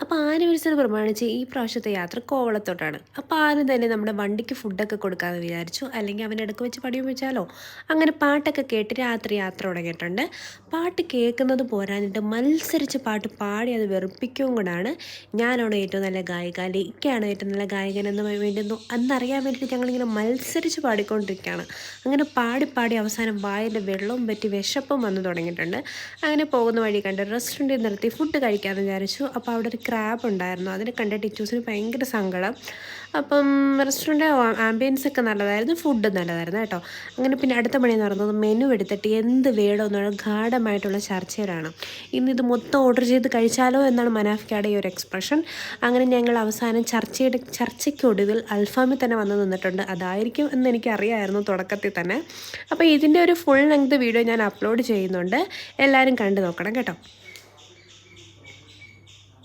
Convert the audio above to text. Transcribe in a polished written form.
അപ്പോൾ ആനിവേഴ്സറി പ്രമാണിച്ച് ഈ പ്രാവശ്യത്തെ യാത്ര കോവളത്തോട്ടാണ്. അപ്പോൾ ആദ്യം തന്നെ നമ്മുടെ വണ്ടിക്ക് ഫുഡൊക്കെ കൊടുക്കാമെന്ന് വിചാരിച്ചു. അല്ലെങ്കിൽ അവൻ്റെ ഇടയ്ക്ക് വെച്ച് പണിയും വെച്ചാലോ. അങ്ങനെ പാട്ടൊക്കെ കേട്ട് രാത്രി യാത്ര തുടങ്ങിയിട്ടുണ്ട്. പാട്ട് കേൾക്കുന്നത് പോരാഞ്ഞിട്ട് മത്സരിച്ച് പാട്ട് പാടി അത് വെറുപ്പിക്കുകയും കൂടാണ്. ഞാനാണ് ഏറ്റവും നല്ല ഗായിക, അല്ലെങ്കിൽ ഇക്കയാണ് ഏറ്റവും നല്ല ഗായകൻ എന്ന് വേണ്ടിയൊന്നും അന്നറിയാൻ വേണ്ടിയിട്ട് ഞങ്ങളിങ്ങനെ മത്സരിച്ച് പാടിക്കൊണ്ടിരിക്കുകയാണ്. അങ്ങനെ പാടി പാടി അവസാനം വായിൽ വെള്ളവും പറ്റി വിശപ്പും വന്നു തുടങ്ങിയിട്ടുണ്ട്. അങ്ങനെ പോകുന്ന വഴി കണ്ട് റെസ്റ്റോറൻറ്റിൽ നിർത്തി ഫുഡ് കഴിക്കാമെന്ന് വിചാരിച്ചു. അപ്പോൾ അവിടെ ഒരു ക്രാബ് ഉണ്ടായിരുന്നു. അതിനെ കണ്ട ടിറ്റൂസിന് ഭയങ്കര സങ്കടം. അപ്പം റെസ്റ്റോറൻറ്റ് ആംബിയൻസ് ഒക്കെ നല്ലതായിരുന്നു, ഫുഡ് നല്ലതായിരുന്നു കേട്ടോ. അങ്ങനെ പിന്നെ അടുത്ത പണി നടന്നത് മെനു എടുത്തിട്ട് എന്ത് വേണമെന്നുള്ള ഗാഢമായിട്ടുള്ള ചർച്ചയിലാണ്. ഇന്നിത് മൊത്തം ഓർഡർ ചെയ്ത് കഴിച്ചാലോ എന്നാണ് മനാഫിക്കയുടെ ഈ ഒരു എക്സ്പ്രഷൻ. അങ്ങനെ ഞങ്ങൾ അവസാനം ചർച്ചയ്ക്കൊടുവിൽ അൽഫാമിൽ തന്നെ വന്ന് നിന്നിട്ടുണ്ട്. അതായിരിക്കും എന്ന് എനിക്കറിയാമായിരുന്നു തുടക്കത്തിൽ തന്നെ. അപ്പോൾ ഇതിൻ്റെ ഒരു ഫുൾ ലെങ്ത് വീഡിയോ ഞാൻ അപ്ലോഡ് ചെയ്യുന്നുണ്ട്, എല്ലാവരും കണ്ടു നോക്കണം കേട്ടോ.